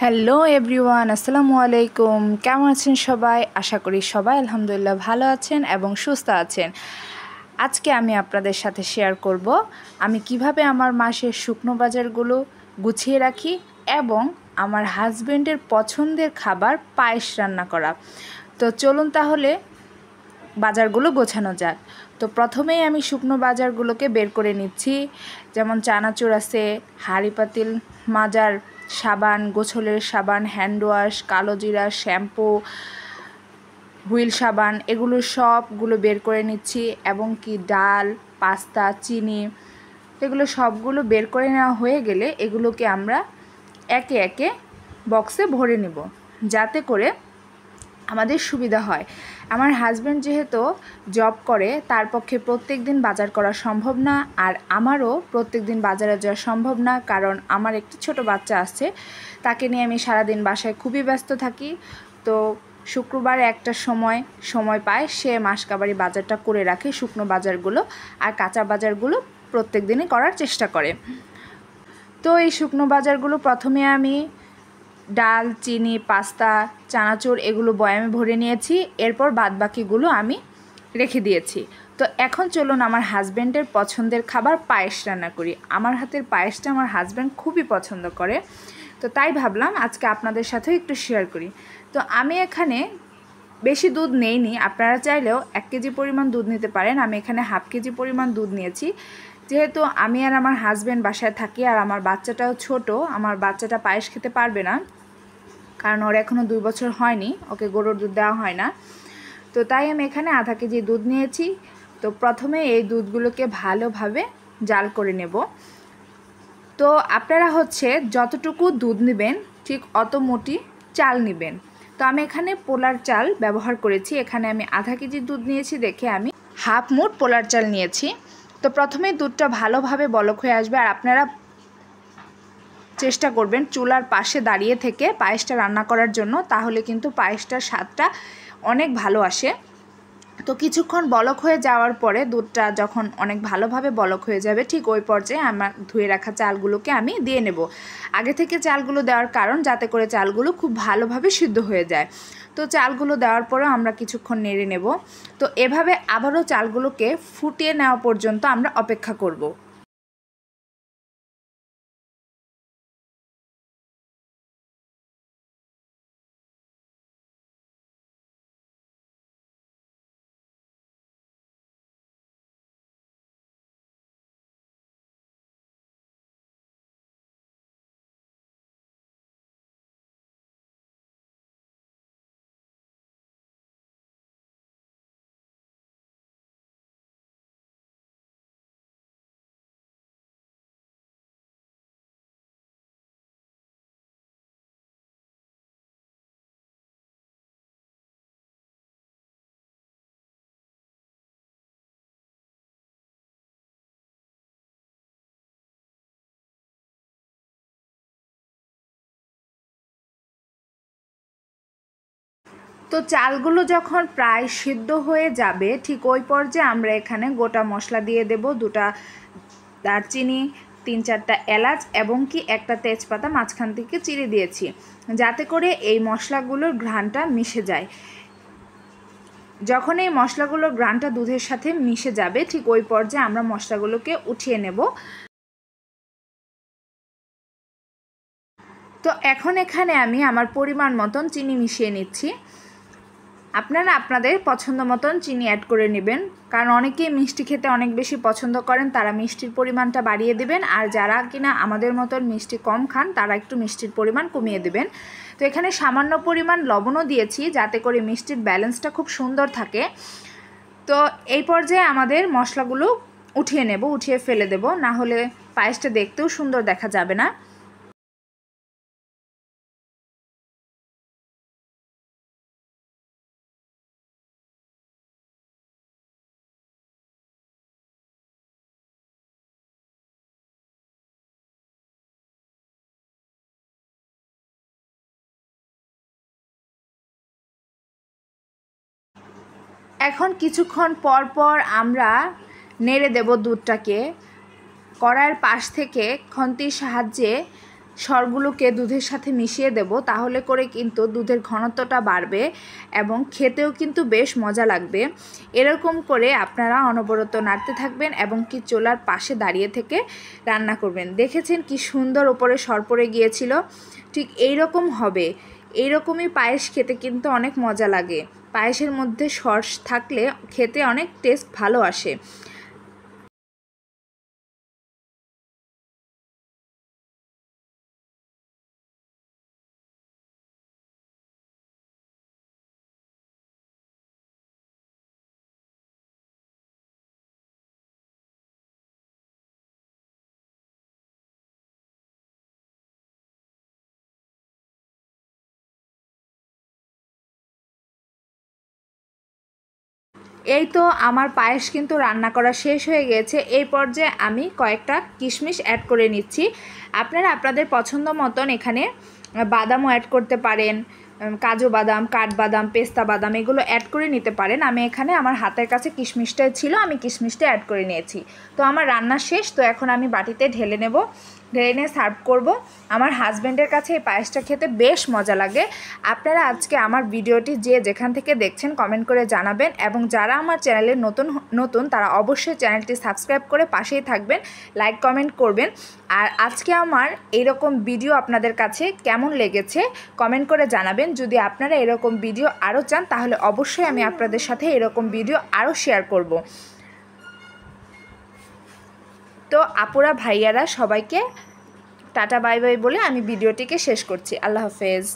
Hello everyone, আসসালামু আলাইকুম। কেমন আছেন সবাই? আশা করি সবাই আলহামদুলিল্লাহ ভালো আছেন এবং সুস্থ আছেন। আজকে আমি আপনাদের সাথে শেয়ার করব আমি কিভাবে আমার মাসের শুকনো বাজারগুলো গুছিয়ে রাখি এবং আমার হাজবেন্ডের পছন্দের খাবার পায়েস রান্না করা। তো চলুন তাহলে বাজারগুলো গোছানো যাক। তো প্রথমেই আমি শুকনো বাজারগুলোকে বের করে নিচ্ছি, যেমন চানাচুর আছে, হাঁড়ি পাতিল মাজার, সাবান, গোছলের সাবান, হ্যান্ড ওয়াশ, কালো জিরা, শ্যাম্পু, হুইল সাবান, এগুলো সবগুলো বের করে নিচ্ছি এবং কি ডাল, পাস্তা, চিনি, এগুলো সবগুলো বের করে নেওয়া হয়ে গেলে এগুলোকে আমরা একে একে বক্সে ভরে নেব, যাতে করে আমাদের সুবিধা হয়। আমার হাজব্যান্ড যেহেতু জব করে, তার পক্ষে প্রত্যেক দিন বাজার করা সম্ভব না, আর আমারও প্রত্যেক দিন বাজারে যাওয়া সম্ভব না, কারণ আমার একটি ছোট বাচ্চা আছে, তাকে নিয়ে আমি সারাদিন বাসায় খুবই ব্যস্ত থাকি। তো শুক্রবার একটা সময় পায়, সে মাসকাবারি বাজারটা করে রাখে, শুকনো বাজারগুলো, আর কাঁচা বাজারগুলো প্রত্যেক দিনই করার চেষ্টা করে। তো এই শুকনো বাজারগুলো প্রথমে আমি ডাল, চিনি, পাস্তা, চানাচুর এগুলো বয়ামে ভরে নিয়েছি, এরপর বাদবাকিগুলো আমি রেখে দিয়েছি। তো এখন চলুন আমার হাজব্যান্ডের পছন্দের খাবার পায়েস রান্না করি। আমার হাতের পায়েসটা আমার হাজব্যান্ড খুবই পছন্দ করে, তো তাই ভাবলাম আজকে আপনাদের সাথেও একটু শেয়ার করি। তো আমি এখানে বেশি দুধ নেইনি, আপনারা চাইলেও 1 কেজি পরিমাণ দুধ নিতে পারেন। আমি এখানে হাফ কেজি পরিমাণ দুধ নিয়েছি, যেহেতু আমি আর আমার হাজব্যান্ড বাসায় থাকি আর আমার বাচ্চাটাও ছোট, আমার বাচ্চাটা পায়েস খেতে পারবে না, কারণ ওর এখনও 2 বছর হয়নি, ওকে গরুর দুধ দেওয়া হয় না। তো তাই আমি এখানে আধা কেজি দুধ নিয়েছি। তো প্রথমে এই দুধগুলোকে ভালোভাবে জাল করে নেব। তো আপনারা যতটুকু দুধ নেবেন ঠিক অত মোটি চাল নেবেন। তো আমি এখানে পোলার চাল ব্যবহার করেছি, এখানে আমি আধা কেজি দুধ নিয়েছি দেখে আমি হাফ মুঠ পোলার চাল নিয়েছি। তো প্রথমে দুধটা ভালোভাবে বলক হয়ে আসবে, আর আপনারা চেষ্টা করবেন চুলার পাশে দাঁড়িয়ে থেকে পায়েসটা রান্না করার জন্য, তাহলে কিন্তু পায়েসটার স্বাদটা অনেক ভালো আসে। তো কিছুক্ষণ বলক হয়ে যাওয়ার পরে দুধটা যখন অনেক ভালোভাবে বলক হয়ে যাবে, ঠিক ওই পর্যায়ে আমার ধুয়ে রাখা চালগুলোকে আমি দিয়ে নেব। আগে থেকে চালগুলো দেওয়ার কারণ যাতে করে চালগুলো খুব ভালোভাবে সিদ্ধ হয়ে যায়। তো চালগুলো দেওয়ার পরেও আমরা কিছুক্ষণ নেড়ে নেব। তো এভাবে আবারও চালগুলোকে ফুটিয়ে নেওয়া পর্যন্ত আমরা অপেক্ষা করব। তো চালগুলো যখন প্রায় সিদ্ধ হয়ে যাবে, ঠিক ওই পর্যায়ে আমরা এখানে গোটা মশলা দিয়ে দেব। 2টা দারচিনি, 3-4টা এলাচ এবং কি একটা তেজপাতা মাঝখান থেকে চিড়ে দিয়েছি, যাতে করে এই মশলাগুলোর ঘ্রাণটা মিশে যায়। যখন এই মশলাগুলোর ঘ্রাণটা দুধের সাথে মিশে যাবে, ঠিক ওই পর্যায়ে আমরা মশলাগুলোকে উঠিয়ে নেব। তো এখন এখানে আমি আমার পরিমাণ মতন চিনি মিশিয়ে নিচ্ছি। আপনারা আপনাদের পছন্দ মতন চিনি অ্যাড করে নেবেন, কারণ অনেকেই মিষ্টি খেতে অনেক বেশি পছন্দ করেন, তারা মিষ্টির পরিমাণটা বাড়িয়ে দেবেন, আর যারা কিনা আমাদের মতন মিষ্টি কম খান তারা একটু মিষ্টির পরিমাণ কমিয়ে দেবেন। তো এখানে সামান্য পরিমাণ লবণও দিয়েছি, যাতে করে মিষ্টির ব্যালেন্সটা খুব সুন্দর থাকে। তো এই পর্যায়ে আমাদের মশলাগুলো উঠিয়ে নেব, উঠিয়ে ফেলে দেব, না হলে পায়েসটা দেখতেও সুন্দর দেখা যাবে না। এখন কিছুক্ষণ পর পর আমরা নেড়ে দেব দুধটাকে। কড়াইয়ের পাশ থেকে খন্তির সাহায্যে সরগুলোকে দুধের সাথে মিশিয়ে দেব, তাহলে করে কিন্তু দুধের ঘনত্বটা বাড়বে এবং খেতেও কিন্তু বেশ মজা লাগবে। এরকম করে আপনারা অনবরত নাড়তে থাকবেন এবং কি চুলার পাশে দাঁড়িয়ে থেকে রান্না করবেন। দেখেছেন কি সুন্দর ওপরে সর পড়ে গিয়েছিল, ঠিক এই রকম হবে। এইরকমই পায়েস খেতে কিন্তু অনেক মজা লাগে। পায়েসের মধ্যে সর থাকলে খেতে অনেক টেস্ট ভালো আসে। এই তো আমার পায়েস কিন্তু রান্না করা শেষ হয়ে গেছে। এই পর্যায়ে আমি কয়েকটা কিশমিশ অ্যাড করে নিচ্ছি। আপনারা আপনাদের পছন্দ মতন এখানে বাদামও অ্যাড করতে পারেন, কাজু বাদাম, কাঠবাদাম, পেস্তা বাদাম এগুলো অ্যাড করে নিতে পারেন। আমি এখানে আমার হাতের কাছে কিশমিশটাই ছিল, আমি কিশমিশটা অ্যাড করে নিয়েছি। তো আমার রান্না শেষ, তো এখন আমি বাটিতে ঢেলে নেব, ঢেলে নিয়ে সার্ভ করব। আমার হাজব্যান্ডের কাছে এই পায়েসটা খেতে বেশ মজা লাগে। আপনারা আজকে আমার ভিডিওটি যে যেখান থেকে দেখছেন কমেন্ট করে জানাবেন, এবং যারা আমার চ্যানেলে নতুন তারা অবশ্যই চ্যানেলটি সাবস্ক্রাইব করে পাশেই থাকবেন, লাইক কমেন্ট করবেন। আর আজকে আমার এইরকম ভিডিও আপনাদের কাছে কেমন লেগেছে কমেন্ট করে জানাবেন। যদি আপনারা এরকম ভিডিও আরও চান তাহলে অবশ্যই আমি আপনাদের সাথে এরকম ভিডিও আরও শেয়ার করব। তো আপুরা ভাইয়ারা সবাইকে টাটা বাই বাই বলে আমি ভিডিওটিকে শেষ করছি। আল্লাহ হাফেজ।